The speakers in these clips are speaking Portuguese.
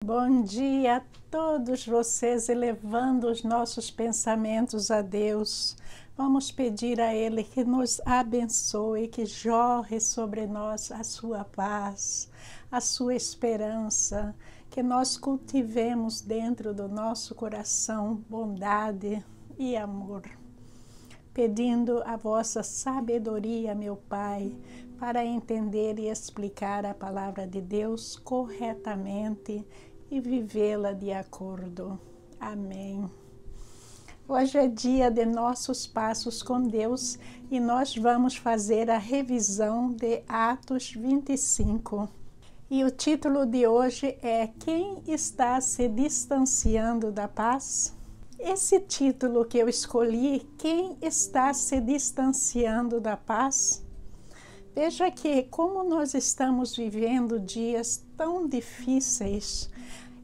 Bom dia a todos vocês, elevando os nossos pensamentos a Deus. Vamos pedir a Ele que nos abençoe, que jorre sobre nós a sua paz, a sua esperança, que nós cultivemos dentro do nosso coração bondade e amor. Pedindo a vossa sabedoria, meu Pai, para entender e explicar a palavra de Deus corretamente e vivê-la de acordo. Amém. Hoje é dia de nossos passos com Deus e nós vamos fazer a revisão de Atos 25. E o título de hoje é Quem está se distanciando da paz? Esse título que eu escolhi, Quem está se distanciando da paz? Veja que como nós estamos vivendo dias tão difíceis,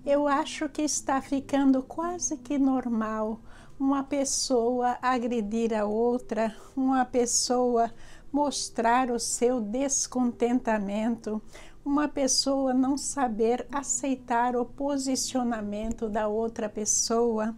eu acho que está ficando quase que normal uma pessoa agredir a outra, uma pessoa mostrar o seu descontentamento, uma pessoa não saber aceitar o posicionamento da outra pessoa.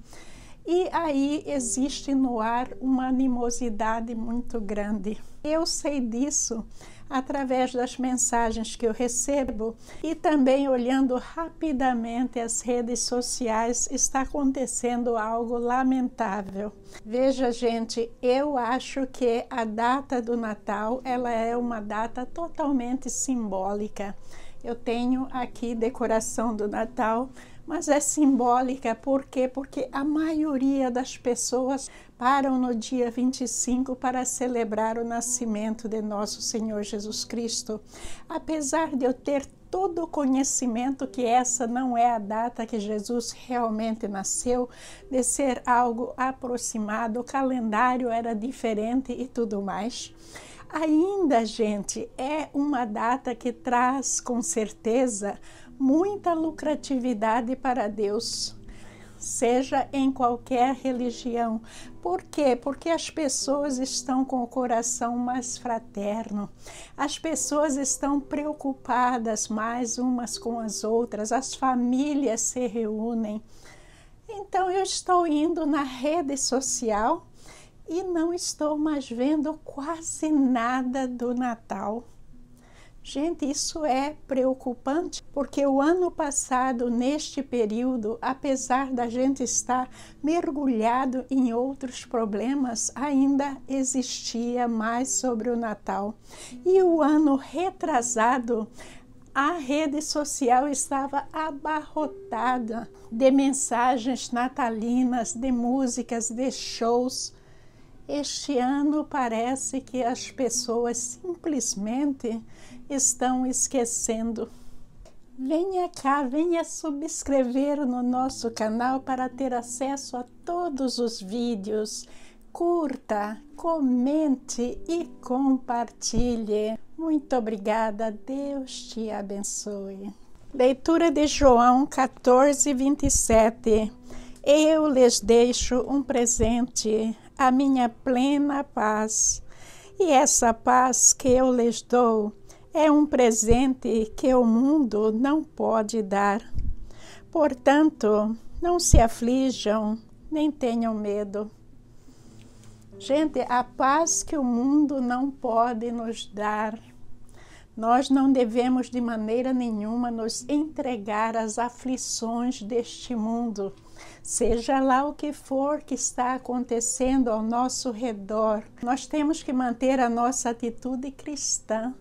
E aí existe no ar uma animosidade muito grande. Eu sei disso através das mensagens que eu recebo e também olhando rapidamente as redes sociais, está acontecendo algo lamentável. Veja, gente, eu acho que a data do Natal, ela é uma data totalmente simbólica. Eu tenho aqui decoração do Natal, mas é simbólica, por quê? Porque a maioria das pessoas param no dia 25 para celebrar o nascimento de nosso Senhor Jesus Cristo. Apesar de eu ter todo o conhecimento que essa não é a data que Jesus realmente nasceu, de ser algo aproximado, o calendário era diferente e tudo mais. Ainda, gente, é uma data que traz com certeza muita lucratividade para Deus, seja em qualquer religião. Por quê? Porque as pessoas estão com o coração mais fraterno, as pessoas estão preocupadas mais umas com as outras, as famílias se reúnem. Então eu estou indo na rede social e não estou mais vendo quase nada do Natal. Gente, isso é preocupante, porque o ano passado, neste período, apesar da gente estar mergulhado em outros problemas, ainda existia mais sobre o Natal. E o ano retrasado, a rede social estava abarrotada de mensagens natalinas, de músicas, de shows. Este ano parece que as pessoas simplesmente estão esquecendo. Venha cá, venha subscrever no nosso canal para ter acesso a todos os vídeos. Curta, comente e compartilhe. Muito obrigada, Deus te abençoe. Leitura de João 14, 27. Eu lhes deixo um presente, a minha plena paz. E essa paz que eu lhes dou é um presente que o mundo não pode dar. Portanto, não se aflijam, nem tenham medo. Gente, a paz que o mundo não pode nos dar, nós não devemos de maneira nenhuma nos entregar às aflições deste mundo. Seja lá o que for que está acontecendo ao nosso redor, nós temos que manter a nossa atitude cristã.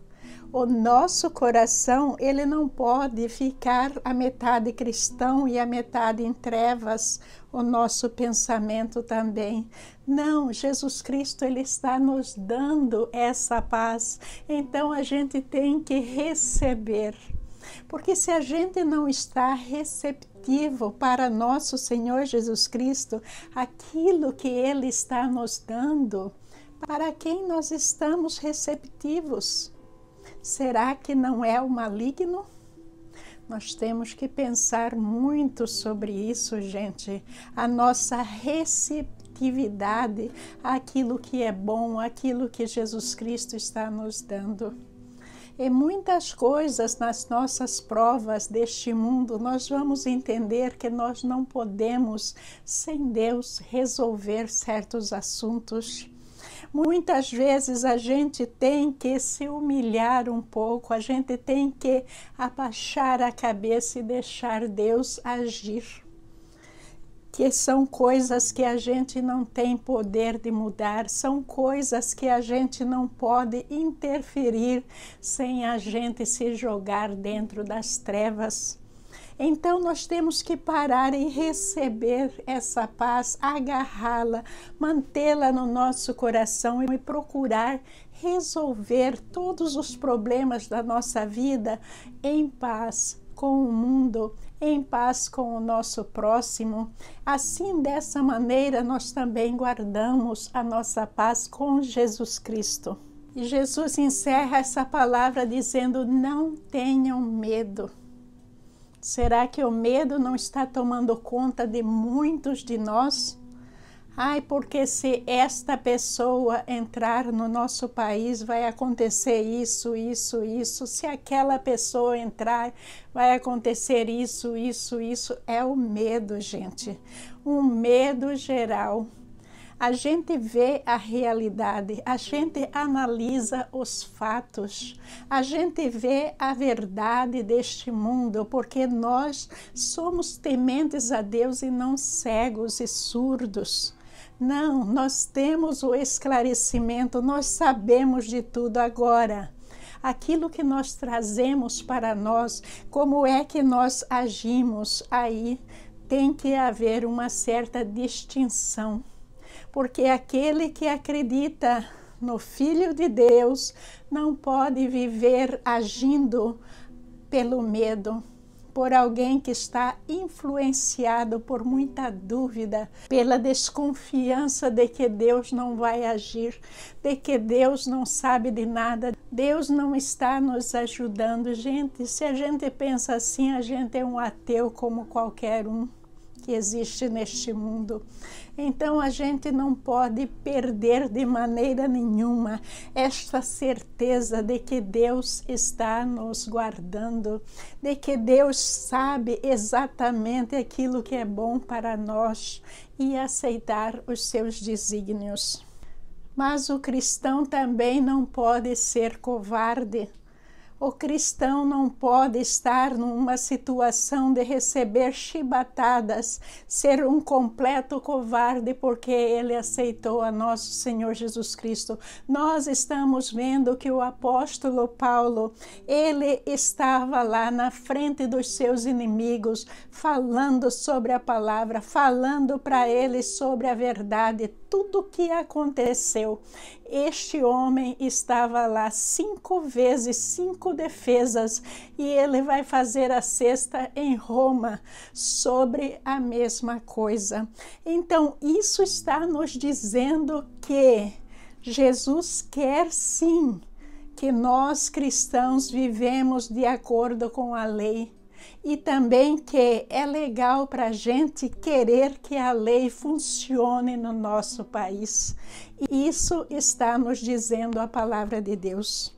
O nosso coração, ele não pode ficar a metade cristão e a metade em trevas, o nosso pensamento também. Não, Jesus Cristo, ele está nos dando essa paz. Então a gente tem que receber. Porque se a gente não está receptivo para nosso Senhor Jesus Cristo, aquilo que Ele está nos dando, para quem nós estamos receptivos? Será que não é o maligno? Nós temos que pensar muito sobre isso, gente. A nossa receptividade àquilo que é bom, àquilo que Jesus Cristo está nos dando. E muitas coisas nas nossas provas deste mundo, nós vamos entender que nós não podemos, sem Deus, resolver certos assuntos. Muitas vezes a gente tem que se humilhar um pouco, a gente tem que abaixar a cabeça e deixar Deus agir. Que são coisas que a gente não tem poder de mudar, são coisas que a gente não pode interferir sem a gente se jogar dentro das trevas. Então nós temos que parar e receber essa paz, agarrá-la, mantê-la no nosso coração e procurar resolver todos os problemas da nossa vida em paz com o mundo, em paz com o nosso próximo. Assim, dessa maneira, nós também guardamos a nossa paz com Jesus Cristo. E Jesus encerra essa palavra dizendo: não tenham medo. Será que o medo não está tomando conta de muitos de nós? Ai, porque se esta pessoa entrar no nosso país, vai acontecer isso, isso, isso. Se aquela pessoa entrar, vai acontecer isso, isso, isso. É o medo, gente. Um medo geral. A gente vê a realidade, a gente analisa os fatos, a gente vê a verdade deste mundo, porque nós somos tementes a Deus e não cegos e surdos. Não, nós temos o esclarecimento, nós sabemos de tudo agora. Aquilo que nós trazemos para nós, como é que nós agimos, aí tem que haver uma certa distinção. Porque aquele que acredita no Filho de Deus não pode viver agindo pelo medo, por alguém que está influenciado por muita dúvida, pela desconfiança de que Deus não vai agir, de que Deus não sabe de nada, Deus não está nos ajudando. Gente, se a gente pensa assim, a gente é um ateu como qualquer um que existe neste mundo. Então a gente não pode perder de maneira nenhuma esta certeza de que Deus está nos guardando, de que Deus sabe exatamente aquilo que é bom para nós e aceitar os seus desígnios. Mas o cristão também não pode ser covarde. O cristão não pode estar numa situação de receber chibatadas, ser um completo covarde porque ele aceitou a nosso Senhor Jesus Cristo. Nós estamos vendo que o apóstolo Paulo, ele estava lá na frente dos seus inimigos, falando sobre a palavra, falando para eles sobre a verdade, tudo o que aconteceu. Este homem estava lá 5 vezes, 5 defesas, e ele vai fazer a sexta em Roma sobre a mesma coisa. Então, isso está nos dizendo que Jesus quer sim que nós cristãos vivemos de acordo com a lei. E também que é legal para a gente querer que a lei funcione no nosso país. Isso está nos dizendo a palavra de Deus.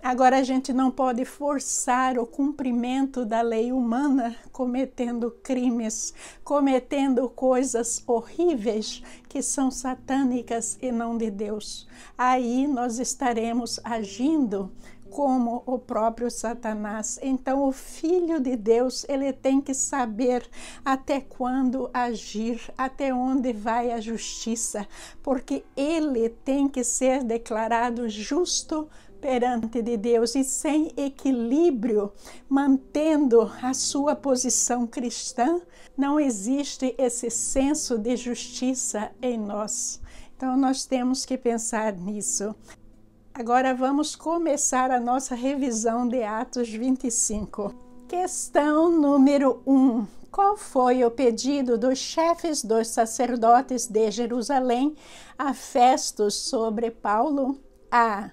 Agora, a gente não pode forçar o cumprimento da lei humana cometendo crimes, cometendo coisas horríveis que são satânicas e não de Deus. Aí nós estaremos agindo como o próprio Satanás. Então, o Filho de Deus, ele tem que saber até quando agir, até onde vai a justiça, porque ele tem que ser declarado justo perante de Deus e sem equilíbrio, mantendo a sua posição cristã, não existe esse senso de justiça em nós. Então, nós temos que pensar nisso. Agora vamos começar a nossa revisão de Atos 25. Questão número 1. Qual foi o pedido dos chefes dos sacerdotes de Jerusalém a Festo sobre Paulo? A.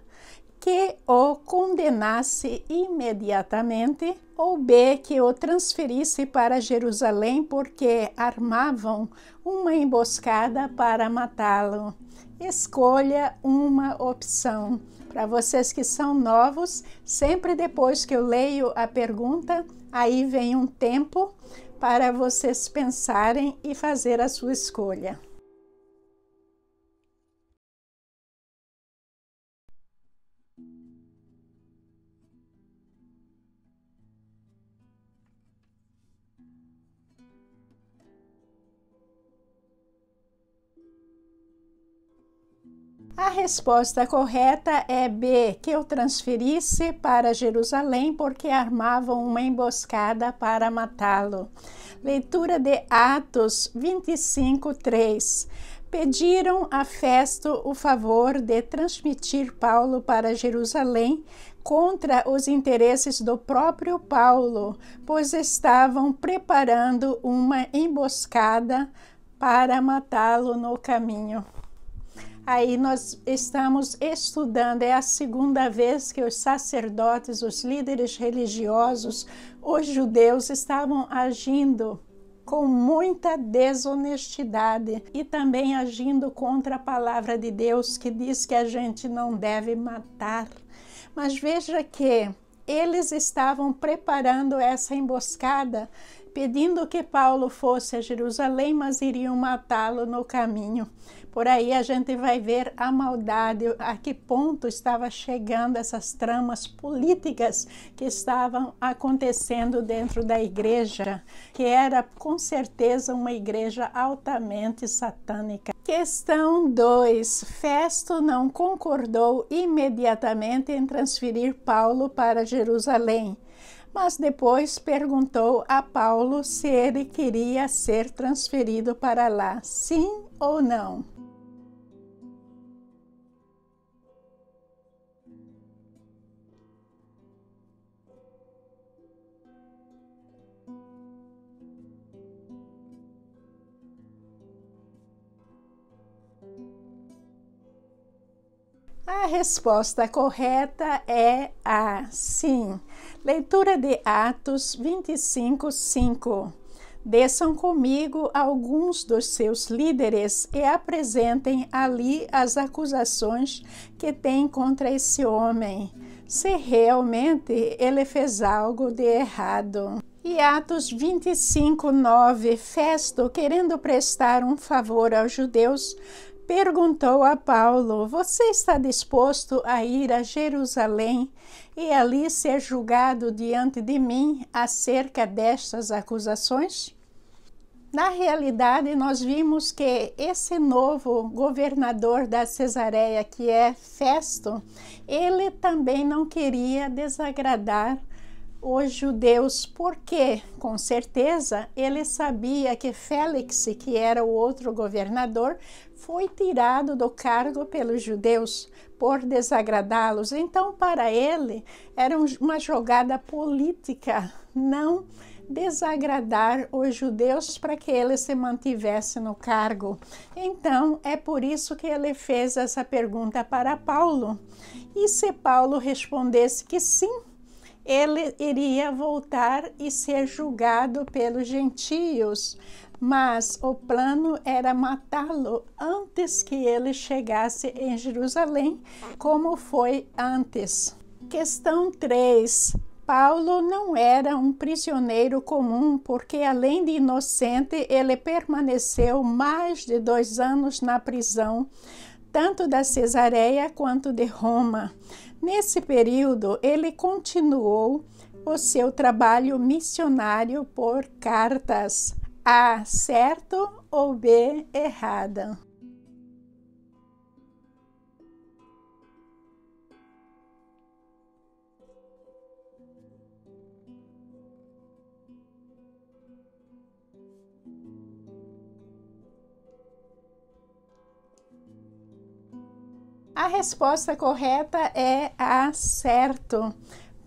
que o condenasse imediatamente, ou B, que o transferisse para Jerusalém porque armavam uma emboscada para matá-lo. Escolha uma opção. Para vocês que são novos, sempre depois que eu leio a pergunta, aí vem um tempo para vocês pensarem e fazer a sua escolha. A resposta correta é B, que eu transferisse para Jerusalém porque armavam uma emboscada para matá-lo. Leitura de Atos 25:3. Pediram a Festo o favor de transmitir Paulo para Jerusalém contra os interesses do próprio Paulo, pois estavam preparando uma emboscada para matá-lo no caminho. Aí nós estamos estudando, é a segunda vez que os sacerdotes, os líderes religiosos, os judeus estavam agindo com muita desonestidade e também agindo contra a palavra de Deus, que diz que a gente não deve matar. Mas veja que eles estavam preparando essa emboscada, pedindo que Paulo fosse a Jerusalém, mas iriam matá-lo no caminho. Por aí a gente vai ver a maldade, a que ponto estava chegando essas tramas políticas que estavam acontecendo dentro da igreja, que era com certeza uma igreja altamente satânica. Questão 2. Festo não concordou imediatamente em transferir Paulo para Jerusalém, mas depois perguntou a Paulo se ele queria ser transferido para lá, sim ou não. A resposta correta é a sim. Leitura de Atos 25:5. Desçam comigo alguns dos seus líderes e apresentem ali as acusações que têm contra esse homem, se realmente ele fez algo de errado. E Atos 25:9. Festo, querendo prestar um favor aos judeus, perguntou a Paulo: você está disposto a ir a Jerusalém e ali ser julgado diante de mim acerca destas acusações? Na realidade, nós vimos que esse novo governador da Cesareia, que é Festo, ele também não queria desagradar os judeus, porque, com certeza, ele sabia que Félix, que era o outro governador, foi tirado do cargo pelos judeus por desagradá-los. Então, para ele, era uma jogada política, não desagradar os judeus para que ele se mantivesse no cargo. Então, é por isso que ele fez essa pergunta para Paulo. E se Paulo respondesse que sim, ele iria voltar e ser julgado pelos gentios, mas o plano era matá-lo antes que ele chegasse em Jerusalém, como foi antes. Questão 3. Paulo não era um prisioneiro comum, porque além de inocente, ele permaneceu mais de 2 anos na prisão, tanto da Cesareia quanto de Roma. Nesse período, ele continuou o seu trabalho missionário por cartas. A, certo, ou B, errada? A resposta correta é a, certo.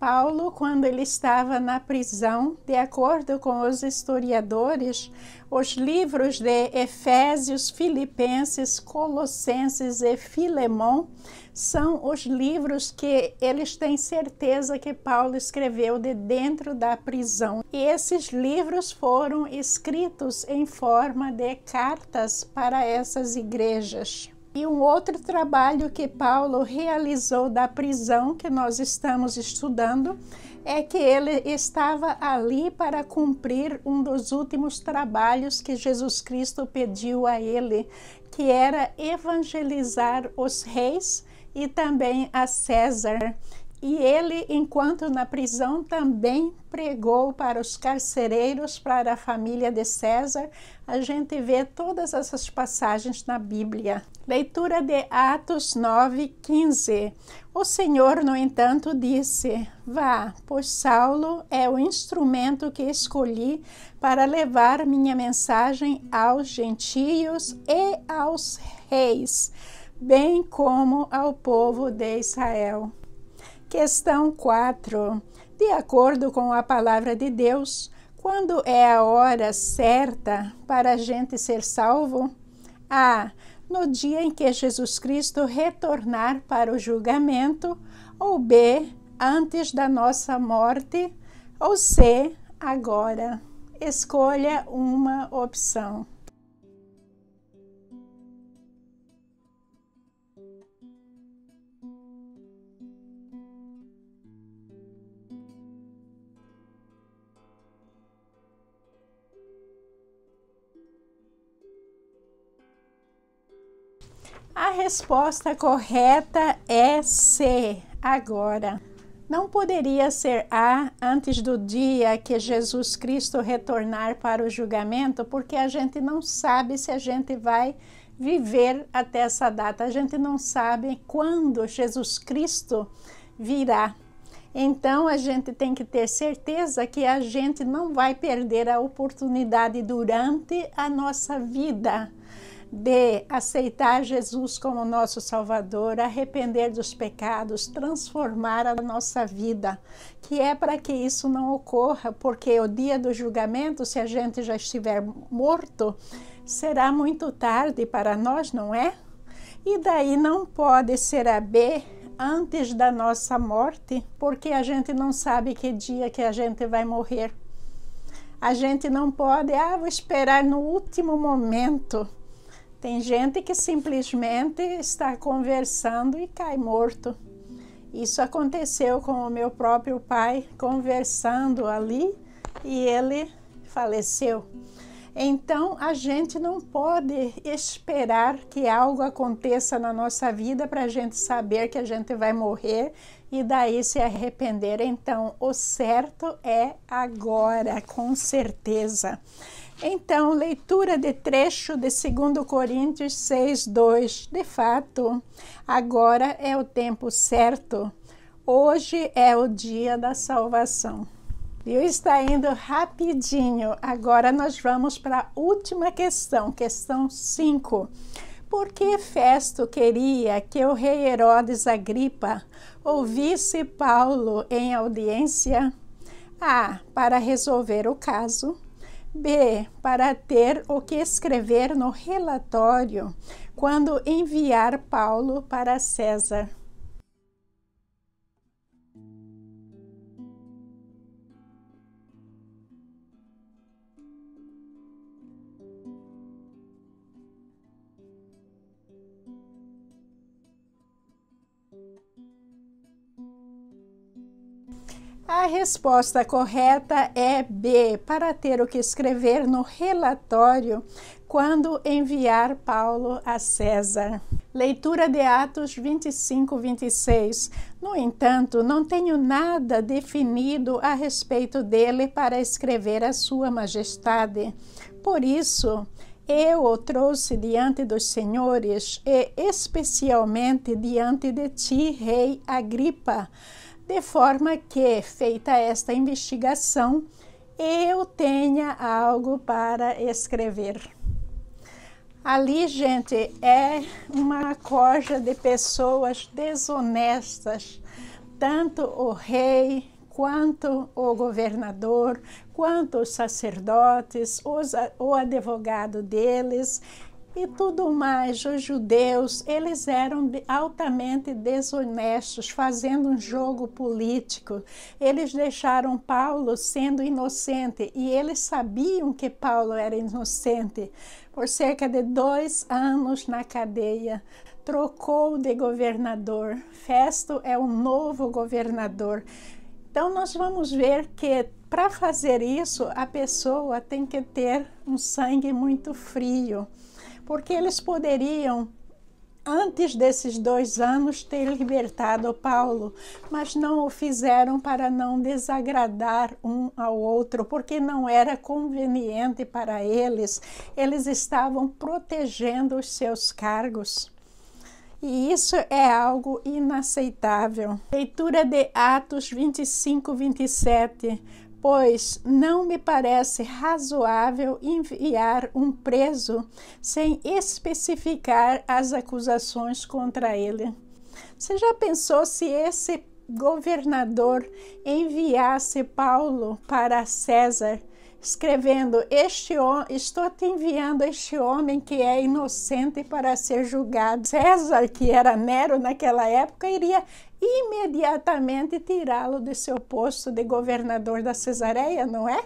Paulo, quando ele estava na prisão, de acordo com os historiadores, os livros de Efésios, Filipenses, Colossenses e Filemão são os livros que eles têm certeza que Paulo escreveu de dentro da prisão. E esses livros foram escritos em forma de cartas para essas igrejas. E um outro trabalho que Paulo realizou da prisão, que nós estamos estudando, é que ele estava ali para cumprir um dos últimos trabalhos que Jesus Cristo pediu a ele, que era evangelizar os reis e também a César. E ele, enquanto na prisão, também pregou para os carcereiros, para a família de César. A gente vê todas essas passagens na Bíblia. Leitura de Atos 9:15. O Senhor, no entanto, disse: Vá, pois Saulo é o instrumento que escolhi para levar minha mensagem aos gentios e aos reis, bem como ao povo de Israel. Questão 4. De acordo com a palavra de Deus, quando é a hora certa para a gente ser salvo? A. No dia em que Jesus Cristo retornar para o julgamento, ou B. Antes da nossa morte, ou C. Agora. Escolha uma opção. A resposta correta é C, agora. Não poderia ser A, antes do dia que Jesus Cristo retornar para o julgamento, porque a gente não sabe se a gente vai viver até essa data. A gente não sabe quando Jesus Cristo virá. Então, a gente tem que ter certeza que a gente não vai perder a oportunidade durante a nossa vida de aceitar Jesus como nosso Salvador, arrepender dos pecados, transformar a nossa vida, que é para que isso não ocorra, porque o dia do julgamento, se a gente já estiver morto, será muito tarde para nós, não é? E daí não pode ser a B antes da nossa morte, porque a gente não sabe que dia que a gente vai morrer. A gente não pode, vou esperar no último momento. Tem gente que simplesmente está conversando e cai morto. Isso aconteceu com o meu próprio pai, conversando ali, e ele faleceu. Então, a gente não pode esperar que algo aconteça na nossa vida para a gente saber que a gente vai morrer e daí se arrepender. Então, o certo é agora, com certeza. Então, leitura de trecho de 2 Coríntios 6:2. De fato, agora é o tempo certo. Hoje é o dia da salvação. Viu? Está indo rapidinho. Agora nós vamos para a última questão, questão 5. Por que Festo queria que o rei Herodes Agripa ouvisse Paulo em audiência? A. Para resolver o caso. B. Para ter o que escrever no relatório quando enviar Paulo para César. A resposta correta é B, para ter o que escrever no relatório quando enviar Paulo a César. Leitura de Atos 25:26. No entanto, não tenho nada definido a respeito dele para escrever a sua majestade. Por isso, eu o trouxe diante dos senhores e especialmente diante de ti, rei Agripa, de forma que, feita esta investigação, eu tenha algo para escrever. Ali, gente, é uma corja de pessoas desonestas, tanto o rei quanto o governador, quanto os sacerdotes, o advogado deles e tudo mais. Os judeus, eles eram altamente desonestos, fazendo um jogo político. Eles deixaram Paulo sendo inocente e eles sabiam que Paulo era inocente. Por cerca de 2 anos na cadeia, trocou de governador. Festo é o novo governador. Então nós vamos ver que para fazer isso, a pessoa tem que ter um sangue muito frio, porque eles poderiam, antes desses 2 anos, ter libertado Paulo, mas não o fizeram para não desagradar um ao outro, porque não era conveniente para eles. Eles estavam protegendo os seus cargos. E isso é algo inaceitável. Leitura de Atos 25, 27. Pois não me parece razoável enviar um preso sem especificar as acusações contra ele. Você já pensou se esse governador enviasse Paulo para César, escrevendo: estou te enviando este homem que é inocente para ser julgado. César, que era Nero naquela época, iria imediatamente tirá-lo de seu posto de governador da Cesareia, não é?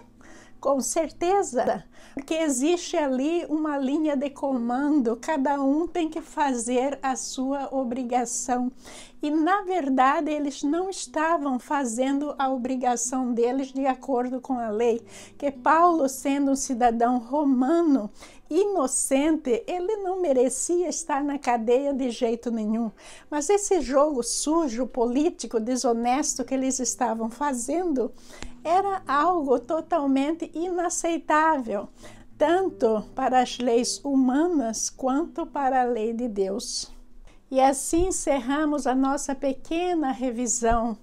Com certeza, porque existe ali uma linha de comando, cada um tem que fazer a sua obrigação. E, na verdade, eles não estavam fazendo a obrigação deles de acordo com a lei, que Paulo, sendo um cidadão romano, inocente, ele não merecia estar na cadeia de jeito nenhum. Mas esse jogo sujo, político, desonesto que eles estavam fazendo era algo totalmente inaceitável, tanto para as leis humanas quanto para a lei de Deus. E assim encerramos a nossa pequena revisão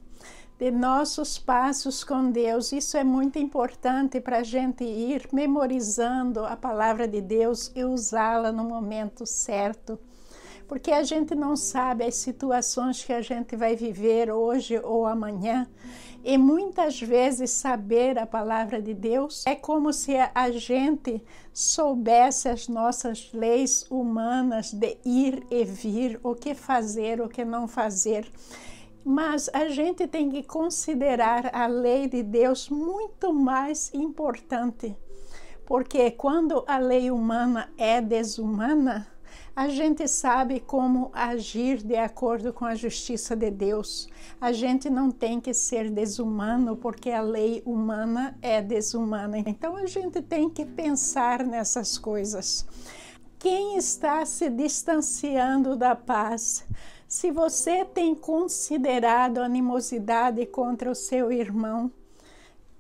de nossos passos com Deus. Isso é muito importante para a gente ir memorizando a palavra de Deus e usá-la no momento certo. Porque a gente não sabe as situações que a gente vai viver hoje ou amanhã. E muitas vezes saber a palavra de Deus é como se a gente soubesse as nossas leis humanas de ir e vir, o que fazer, o que não fazer. Mas a gente tem que considerar a lei de Deus muito mais importante, porque quando a lei humana é desumana, a gente sabe como agir de acordo com a justiça de Deus. A gente não tem que ser desumano, porque a lei humana é desumana. Então a gente tem que pensar nessas coisas. Quem está se distanciando da paz? Se você tem considerado animosidade contra o seu irmão,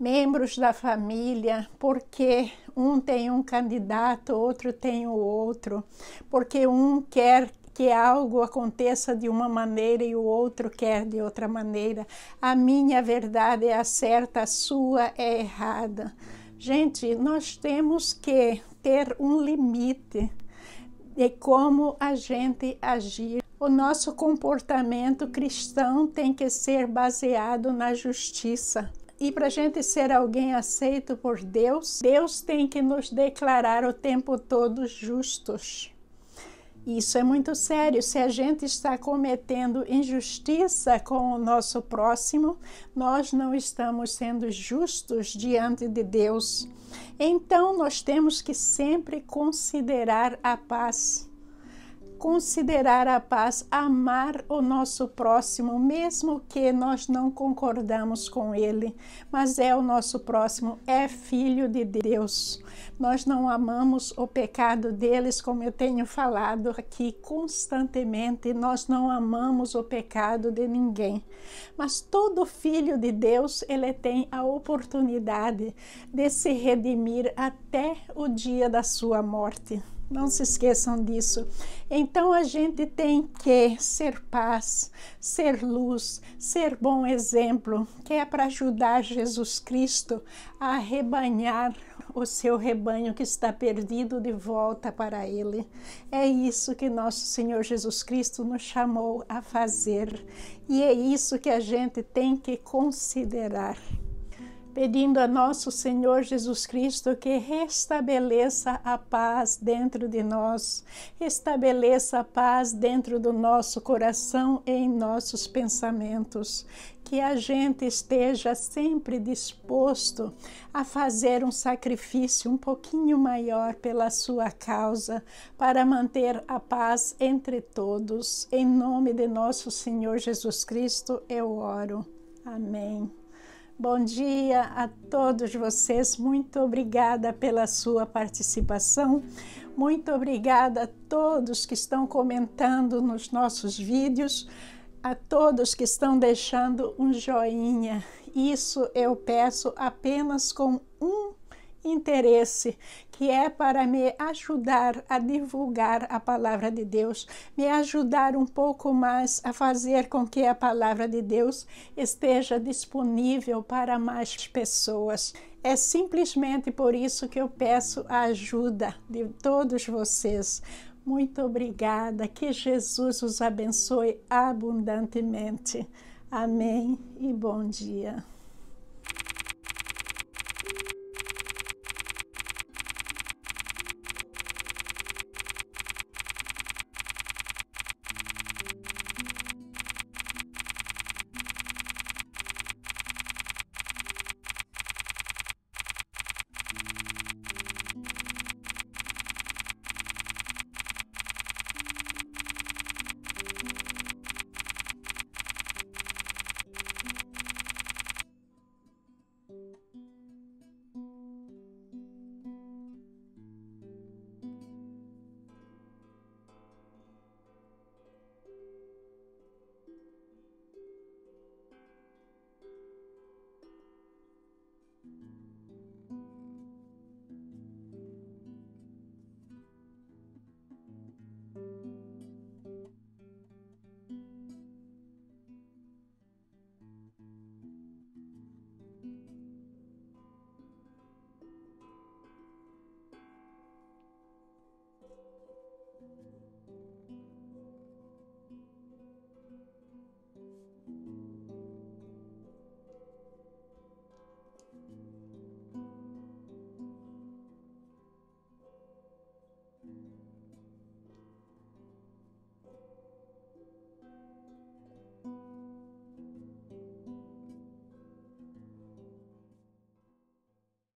membros da família, porque um tem um candidato, outro tem o outro, porque um quer que algo aconteça de uma maneira e o outro quer de outra maneira. A minha verdade é a certa, a sua é errada. Gente, nós temos que ter um limite de como a gente agir. O nosso comportamento cristão tem que ser baseado na justiça. E para a gente ser alguém aceito por Deus, Deus tem que nos declarar o tempo todo justos. Isso é muito sério. Se a gente está cometendo injustiça com o nosso próximo, nós não estamos sendo justos diante de Deus. Então, nós temos que sempre considerar a paz. Considerar a paz, amar o nosso próximo, mesmo que nós não concordamos com ele, mas é o nosso próximo, é filho de Deus. Nós não amamos o pecado deles, como eu tenho falado aqui constantemente, nós não amamos o pecado de ninguém. Mas todo filho de Deus, ele tem a oportunidade de se redimir até o dia da sua morte. Não se esqueçam disso. Então a gente tem que ser paz, ser luz, ser bom exemplo, que é para ajudar Jesus Cristo a arrebanhar o seu rebanho que está perdido de volta para Ele. É isso que nosso Senhor Jesus Cristo nos chamou a fazer. E é isso que a gente tem que considerar. Pedindo a nosso Senhor Jesus Cristo que restabeleça a paz dentro de nós, restabeleça a paz dentro do nosso coração e em nossos pensamentos, que a gente esteja sempre disposto a fazer um sacrifício um pouquinho maior pela sua causa, para manter a paz entre todos. Em nome de nosso Senhor Jesus Cristo, eu oro. Amém. Bom dia a todos vocês, muito obrigada pela sua participação, muito obrigada a todos que estão comentando nos nossos vídeos, a todos que estão deixando um joinha. Isso eu peço apenas com um interesse, que é para me ajudar a divulgar a palavra de Deus, me ajudar um pouco mais a fazer com que a palavra de Deus esteja disponível para mais pessoas. É simplesmente por isso que eu peço a ajuda de todos vocês. Muito obrigada, que Jesus os abençoe abundantemente. Amém e bom dia.